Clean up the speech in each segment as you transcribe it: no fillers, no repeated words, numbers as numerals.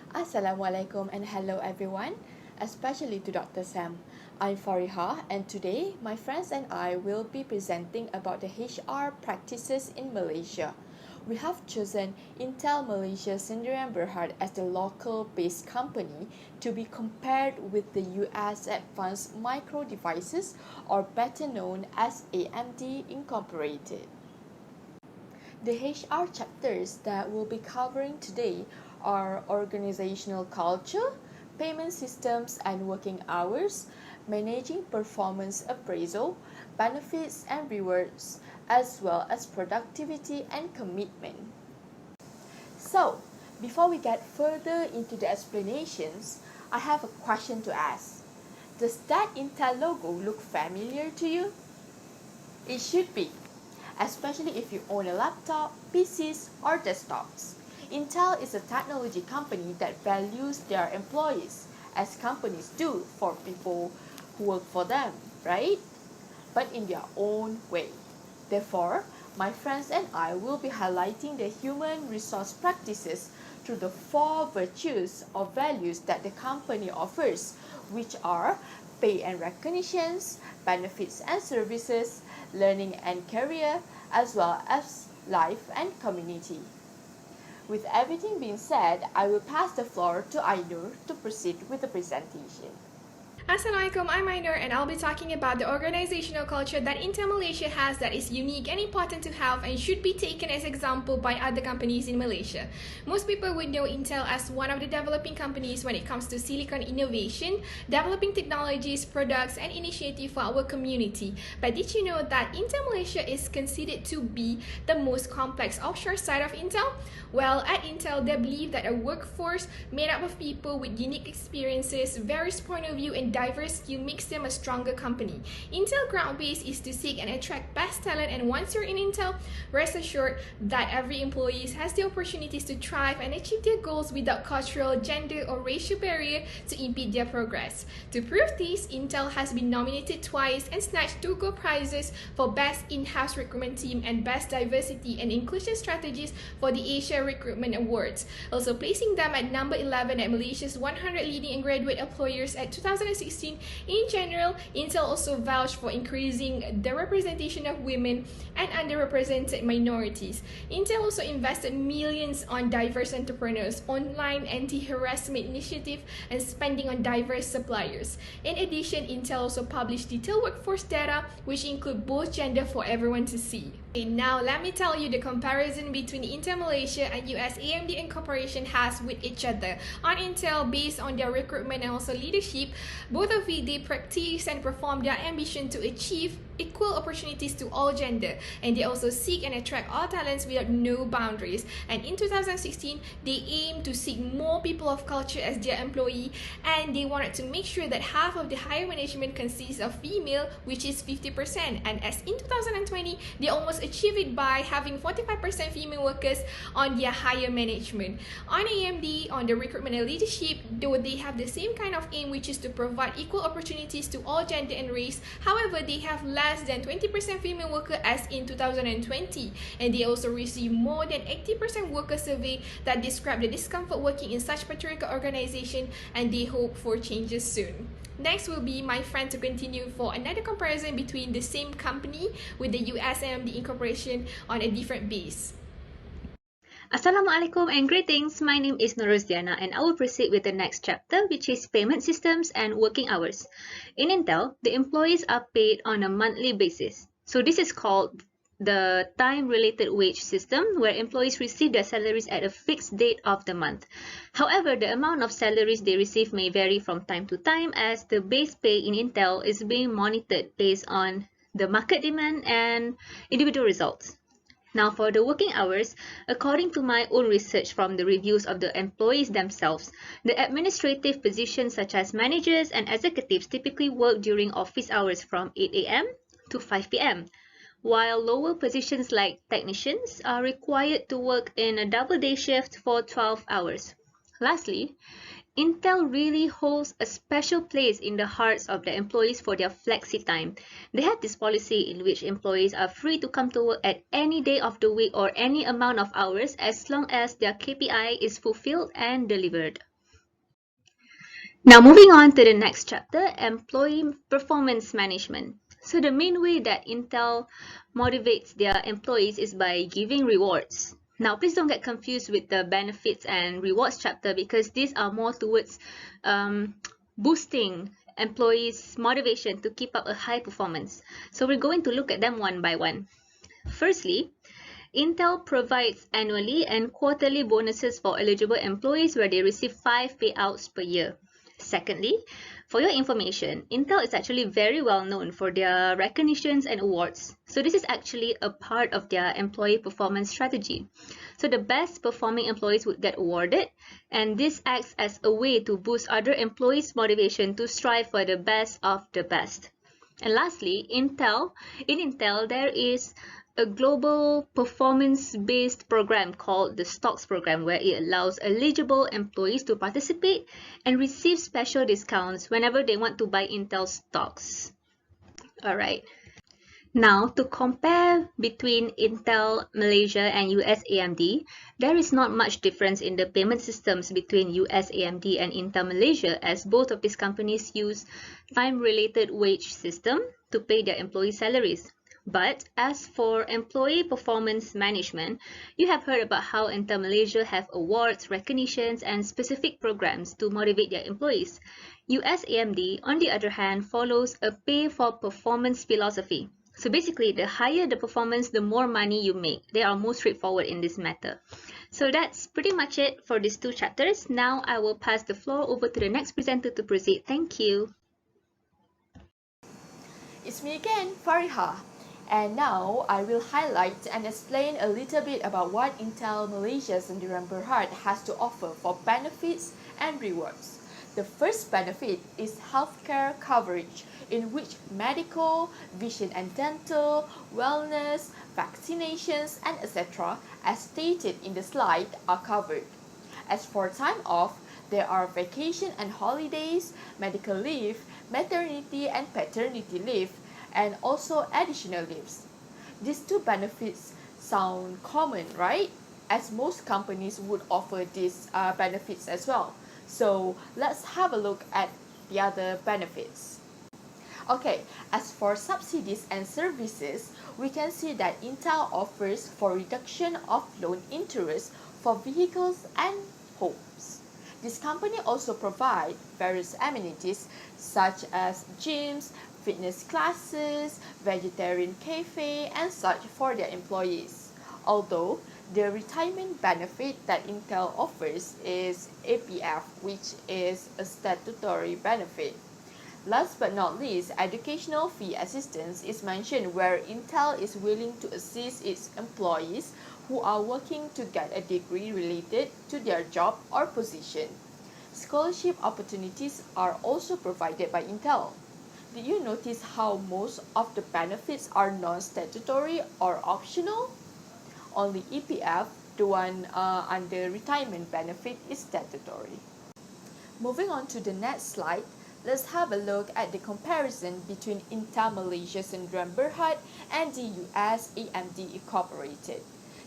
Assalamualaikum and hello everyone, especially to Dr. Sam. I'm Farihah and today my friends and I will be presenting about the HR practices in Malaysia. We have chosen Intel Malaysia Sdn Bhd as the local-based company to be compared with the US Advanced Micro Devices, or better known as AMD Incorporated. The HR chapters that we'll be covering today are organizational culture, payment systems and working hours, managing performance appraisal, benefits and rewards, as well as productivity and commitment. So, before we get further into the explanations, I have a question to ask. Does that Intel logo look familiar to you? It should be, especially if you own a laptop, PCs, or desktops. Intel is a technology company that values their employees, as companies do for people who work for them, right? But in their own way. Therefore, my friends and I will be highlighting the human resource practices through the 4 virtues or values that the company offers, which are pay and recognitions, benefits and services, learning and career, as well as life and community. With everything being said, I will pass the floor to Ainnur to proceed with the presentation. Assalamualaikum, I'm Ainnur and I'll be talking about the organizational culture that Intel Malaysia has that is unique and important to have and should be taken as example by other companies in Malaysia. Most people would know Intel as one of the developing companies when it comes to silicon innovation, developing technologies, products and initiatives for our community. But did you know that Intel Malaysia is considered to be the most complex offshore side of Intel? Well, at Intel, they believe that a workforce made up of people with unique experiences, various point of view and diverse skill makes them a stronger company. Intel ground base is to seek and attract best talent, and once you're in Intel, rest assured that every employee has the opportunities to thrive and achieve their goals without cultural, gender or racial barrier to impede their progress. To prove this, Intel has been nominated twice and snatched 2 gold prizes for Best In-House Recruitment Team and Best Diversity and Inclusion Strategies for the Asia Recruitment Awards, also placing them at number 11 at Malaysia's 100 leading and graduate employers at 2016. In general, Intel also vouched for increasing the representation of women and underrepresented minorities. Intel also invested millions on diverse entrepreneurs, online anti-harassment initiative, and spending on diverse suppliers. In addition, Intel also published detailed workforce data, which include both gender for everyone to see. Okay, now let me tell you the comparison between Intel Malaysia and US AMD Incorporation has with each other. On Intel, based on their recruitment and also leadership, both of it they practice and perform their ambition to achieve equal opportunities to all gender, and they also seek and attract all talents without no boundaries. And in 2016, they aim to seek more people of culture as their employee, and they wanted to make sure that half of the higher management consists of female, which is 50%. And as in 2020, they almost achieved it by having 45% female workers on their higher management. On AMD, on the recruitment and leadership, though they have the same kind of aim, which is to provide equal opportunities to all gender and race. However, they have less than 20% female worker as in 2020, and they also receive more than 80% worker survey that describe the discomfort working in such patriarchal organization, and they hope for changes soon. Next will be my friend to continue for another comparison between the same company with the US AMD Incorporation on a different base. Assalamualaikum and greetings. My name is Nur Rosdiana and I will proceed with the next chapter, which is payment systems and working hours. In Intel, the employees are paid on a monthly basis. So this is called the time-related wage system, where employees receive their salaries at a fixed date of the month. However, the amount of salaries they receive may vary from time to time, as the base pay in Intel is being monitored based on the market demand and individual results. Now, for the working hours, according to my own research from the reviews of the employees themselves, the administrative positions such as managers and executives typically work during office hours from 8 a.m. to 5 p.m., while lower positions like technicians are required to work in a double-day shift for 12 hours. Lastly, Intel really holds a special place in the hearts of the employees for their flexi time. They have this policy in which employees are free to come to work at any day of the week or any amount of hours as long as their KPI is fulfilled and delivered. Now moving on to the next chapter, employee performance management. So the main way that Intel motivates their employees is by giving rewards. Now please don't get confused with the benefits and rewards chapter because these are more towards boosting employees' motivation to keep up a high performance. So we're going to look at them one by one. Firstly, Intel provides annually and quarterly bonuses for eligible employees where they receive 5 payouts per year. Secondly, for your information, Intel is actually very well known for their recognitions and awards. So this is actually a part of their employee performance strategy. So the best performing employees would get awarded, and this acts as a way to boost other employees' motivation to strive for the best of the best. And lastly, in Intel, there is a global performance-based program called the Stocks Program, where it allows eligible employees to participate and receive special discounts whenever they want to buy Intel stocks. Alright. Now, to compare between Intel Malaysia and US AMD, there is not much difference in the payment systems between US AMD and Intel Malaysia, as both of these companies use time-related wage system to pay their employee salaries. But as for employee performance management, you have heard about how Intel Malaysia have awards, recognitions, and specific programs to motivate their employees. US AMD, on the other hand, follows a pay-for-performance philosophy. So basically, the higher the performance, the more money you make. They are more straightforward in this matter. So that's pretty much it for these two chapters. Now I will pass the floor over to the next presenter to proceed. Thank you. It's me again, Farihah. And now I will highlight and explain a little bit about what Intel Malaysia Sdn Bhd has to offer for benefits and rewards. The first benefit is healthcare coverage, in which medical, vision and dental, wellness, vaccinations, and etc., as stated in the slide, are covered. As for time off, there are vacation and holidays, medical leave, maternity and paternity leave, and also additional leaves. These two benefits sound common, right? As most companies would offer these benefits as well. So let's have a look at the other benefits. Okay, as for subsidies and services, we can see that Intel offers for reduction of loan interest for vehicles and homes. This company also provides various amenities such as gyms, fitness classes, vegetarian cafe, and such for their employees. Although the retirement benefit that Intel offers is APF, which is a statutory benefit. Last but not least, educational fee assistance is mentioned, where Intel is willing to assist its employees who are working to get a degree related to their job or position. Scholarship opportunities are also provided by Intel. Did you notice how most of the benefits are non-statutory or optional? Only EPF, the one under retirement benefit, is statutory. Moving on to the next slide, let's have a look at the comparison between Intel Malaysia Sdn Bhd and the US AMD Incorporated.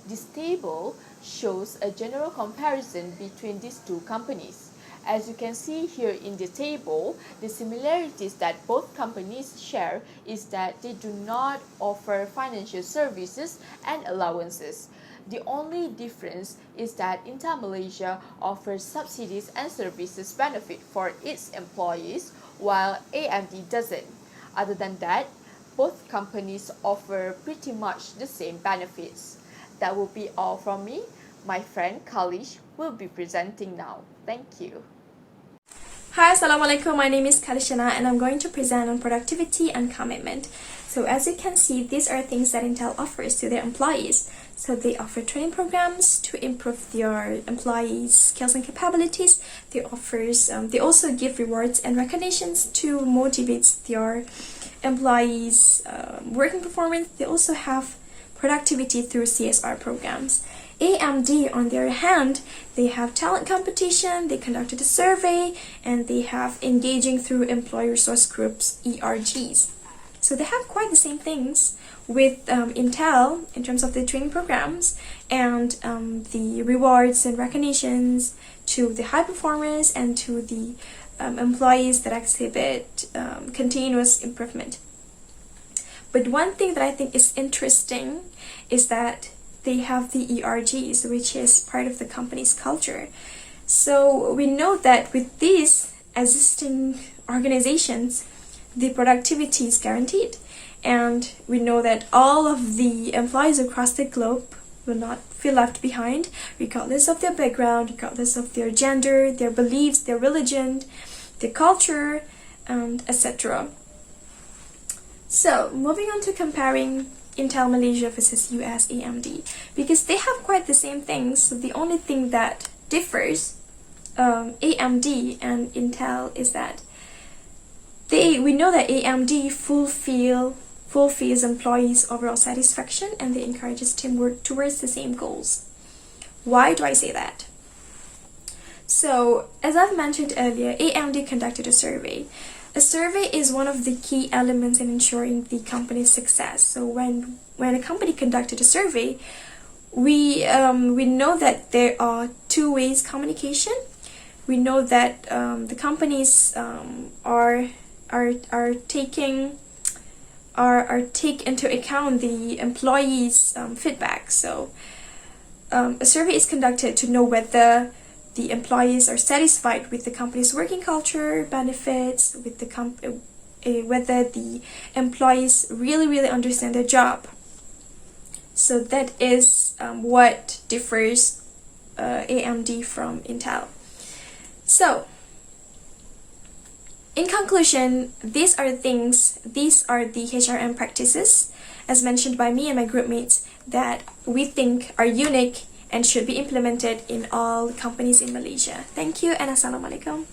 This table shows a general comparison between these two companies. As you can see here in the table, the similarities that both companies share is that they do not offer financial services and allowances. The only difference is that Intel Malaysia offers subsidies and services benefit for its employees, while AMD doesn't. Other than that, both companies offer pretty much the same benefits. That will be all from me. My friend Khalish will be presenting now. Thank you. Hi, Assalamualaikum. My name is Khalish Diyana and I'm going to present on productivity and commitment. So as you can see, these are things that Intel offers to their employees. So they offer training programs to improve their employees' skills and capabilities. They also give rewards and recognitions to motivate their employees' working performance. They also have productivity through CSR programs. AMD, on their hand, they have talent competition, they conducted a survey, and they have engaging through employee resource groups, ERGs. So they have quite the same things with Intel in terms of the training programs and the rewards and recognitions to the high performers and to the employees that exhibit continuous improvement. But one thing that I think is interesting is that they have the ERGs, which is part of the company's culture. So we know that with these existing organizations, the productivity is guaranteed. And we know that all of the employees across the globe will not feel left behind, regardless of their background, regardless of their gender, their beliefs, their religion, their culture, and etc. So, moving on to comparing Intel Malaysia versus US AMD, because they have quite the same things. So the only thing that differs AMD and Intel is that we know that AMD fulfills employees' overall satisfaction, and they encourages teamwork towards the same goals. Why do I say that? So, as I've mentioned earlier, AMD conducted a survey. A survey is one of the key elements in ensuring the company's success. So when a company conducted a survey, we know that there are two ways communication. We know that the companies take into account the employees' feedback. So a survey is conducted to know whether the employees are satisfied with the company's working culture, benefits, with the whether the employees really understand their job. So that is what differs AMD from Intel. So, in conclusion, these are the HRM practices, as mentioned by me and my group mates, that we think are unique and should be implemented in all companies in Malaysia. Thank you and Assalamualaikum.